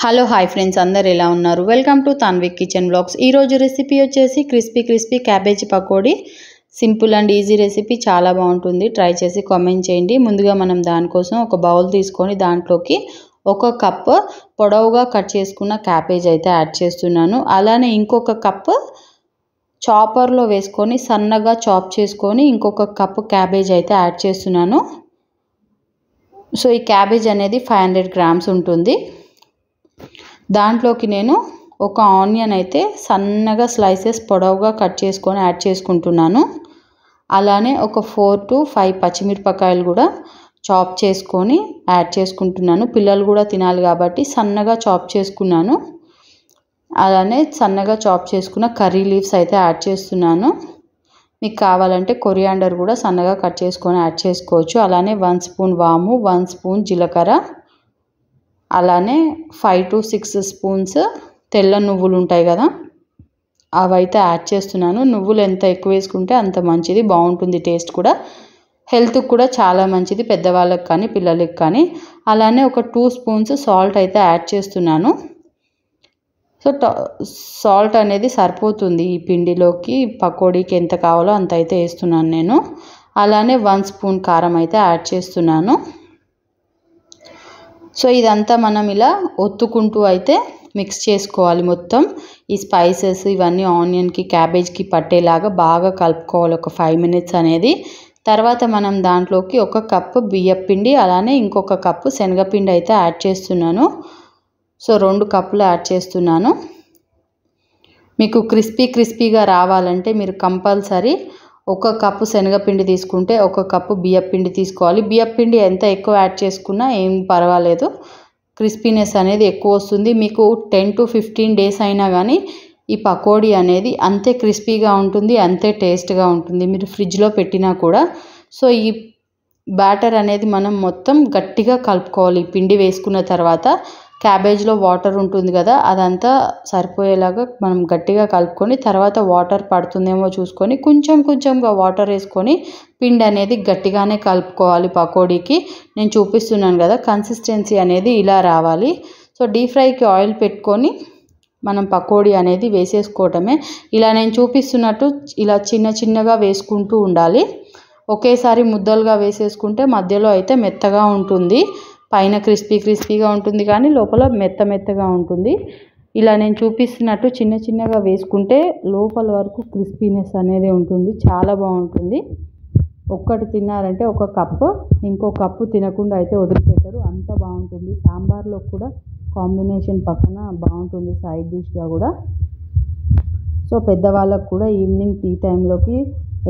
Hello hi friends, అందరు ఎలా ఉన్నారు? Welcome to Tanvik kitchen blogs. ఈరోజు రెసిపీ వచ్చేసి crispy cabbage pakodi. Simple and easy recipe, చాలా బాగుంటుంది. ట్రై చేసి కామెంట్ చేయండి. ముందుగా మనం దానికోసం ఒక బౌల్ తీసుకొని దాంట్లోకి ఒక కప్ పొడవుగా కట్ చేసుకున్న క్యాబేజ్ అయితే యాడ్ చేస్తున్నాను. అలానే ఇంకొక కప్ చాపర్లో వేసుకొని సన్నగా చాప్ చేసుకొని ఇంకొక కప్ క్యాబేజ్ అయితే యాడ్ చేస్తున్నాను. సో ఈ క్యాబేజ్ అనేది 500 గ్రామ్స్ ఉంటుంది. దాంట్లోకి నేను ఒక ఆనియన్ అయితే సన్నగా స్లైసెస్ పొడవుగా కట్ చేసుకొని యాడ్ చేసుకుంటున్నాను. అలానే ఒక 4 to 5 పచ్చిమిరపకాయలు కూడా చాప్ చేసుకొని యాడ్ చేసుకుంటున్నాను. పిల్లలు కూడా తినాలి కాబట్టి సన్నగా చాప్ చేసుకున్నాను. అలానే సన్నగా చాప్ చేసుకున్న కర్రీ లీవ్స్ అయితే యాడ్ చేస్తున్నాను. మీకు కావాలంటే కొరియాండర్ కూడా సన్నగా కట్ చేసుకొని యాడ్ చేసుకోవచ్చు. అలానే 1 స్పూన్ వాము, 1 స్పూన్ జీలకర్ర, అలానే 5 to 6 స్పూన్స్ తెల్ల నువ్వులు ఉంటాయి కదా, అవైతే యాడ్ చేస్తున్నాను. నువ్వులు ఎంత ఎక్కువ వేసుకుంటే అంత మంచిది, బాగుంటుంది టేస్ట్ కూడా. హెల్త్కి కూడా చాలా మంచిది, పెద్దవాళ్ళకి కానీ పిల్లలకి కానీ. అలానే ఒక 2 స్పూన్స్ సాల్ట్ అయితే యాడ్ చేస్తున్నాను. సో సాల్ట్ అనేది సరిపోతుంది ఈ పిండిలోకి, పకోడీకి ఎంత కావాలో అంత అయితే వేస్తున్నాను నేను. అలానే 1 స్పూన్ కారం అయితే యాడ్ చేస్తున్నాను. సో ఇదంతా మనం ఇలా ఒత్తుకుంటూ అయితే మిక్స్ చేసుకోవాలి. మొత్తం ఈ స్పైసెస్ ఇవన్నీ ఆనియన్కి క్యాబేజ్కి పట్టేలాగా బాగా కలుపుకోవాలి ఒక 5 minutes అనేది. తర్వాత మనం దాంట్లోకి ఒక కప్పు బియ్యపిండి అలానే ఇంకొక కప్పు శనగపిండి అయితే యాడ్ చేస్తున్నాను. సో 2 కప్పులు యాడ్ చేస్తున్నాను. మీకు క్రిస్పీగా రావాలంటే మీరు కంపల్సరీ ఒక కప్పు శనగపిండి తీసుకుంటే ఒక కప్పు బియ్యపిండి తీసుకోవాలి. బియ్యపిండి ఎంత ఎక్కువ యాడ్ చేసుకున్నా ఏం పర్వాలేదు, క్రిస్పీనెస్ అనేది ఎక్కువ వస్తుంది. మీకు 10 to 15 days అయినా కానీ ఈ పకోడీ అనేది అంతే క్రిస్పీగా ఉంటుంది, అంతే టేస్ట్గా ఉంటుంది మీరు ఫ్రిడ్జ్లో పెట్టినా కూడా. సో ఈ బ్యాటర్ అనేది మనం మొత్తం గట్టిగా కలుపుకోవాలి. పిండి వేసుకున్న తర్వాత క్యాబేజ్లో వాటర్ ఉంటుంది కదా, అదంతా సరిపోయేలాగా మనం గట్టిగా కలుపుకొని తర్వాత వాటర్ పడుతుందేమో చూసుకొని కొంచెంగా వాటర్ వేసుకొని పిండి అనేది గట్టిగానే కలుపుకోవాలి పకోడీకి. నేను చూపిస్తున్నాను కదా, కన్సిస్టెన్సీ అనేది ఇలా రావాలి. సో డీప్ ఫ్రైకి ఆయిల్ పెట్టుకొని మనం పకోడీ అనేది వేసేసుకోవటమే. ఇలా నేను చూపిస్తున్నట్టు ఇలా చిన్నగా వేసుకుంటూ ఉండాలి. ఒకేసారి ముద్దలుగా వేసేసుకుంటే మధ్యలో అయితే మెత్తగా ఉంటుంది, పైన క్రిస్పీగా ఉంటుంది కానీ లోపల మెత్తగా ఉంటుంది. ఇలా నేను చూపిస్తున్నట్టు చిన్నగా వేసుకుంటే లోపల వరకు క్రిస్పీనెస్ అనేది ఉంటుంది, చాలా బాగుంటుంది. ఒక్కటి తిన్నారంటే ఒక కప్పు, ఇంకో కప్పు తినకుండా అయితే వదిలిపెట్టరు, అంత బాగుంటుంది. సాంబార్లో కూడా కాంబినేషన్ పక్కన బాగుంటుంది, సైడ్ డిష్గా కూడా. సో పెద్దవాళ్ళకు కూడా ఈవినింగ్ టీ టైంలోకి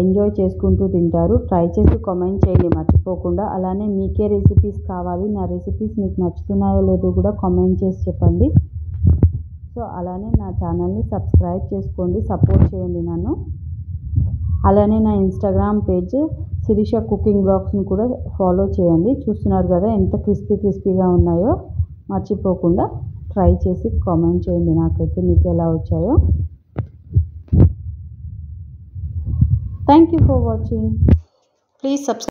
ఎంజాయ్ చేసుకుంటూ తింటారు. ట్రై చేసి కామెంట్ చేయండి మర్చిపోకుండా. అలానే మీకే రెసిపీస్ కావాలి, నా రెసిపీస్ మీకు నచ్చుతున్నాయో లేదో కూడా కామెంట్ చేసి చెప్పండి. సో అలానే నా ఛానల్ని సబ్స్క్రైబ్ చేసుకోండి, సపోర్ట్ చేయండి నన్ను. అలానే నా ఇన్స్టాగ్రామ్ పేజ్ శిరీష కుకింగ్ బ్లాగ్స్ని కూడా ఫాలో చేయండి. చూస్తున్నారు కదా ఎంత క్రిస్పీగా ఉన్నాయో. మర్చిపోకుండా ట్రై చేసి కామెంట్ చేయండి నాకైతే మీకు ఎలా వచ్చాయో. Thank you for watching. Please subscribe.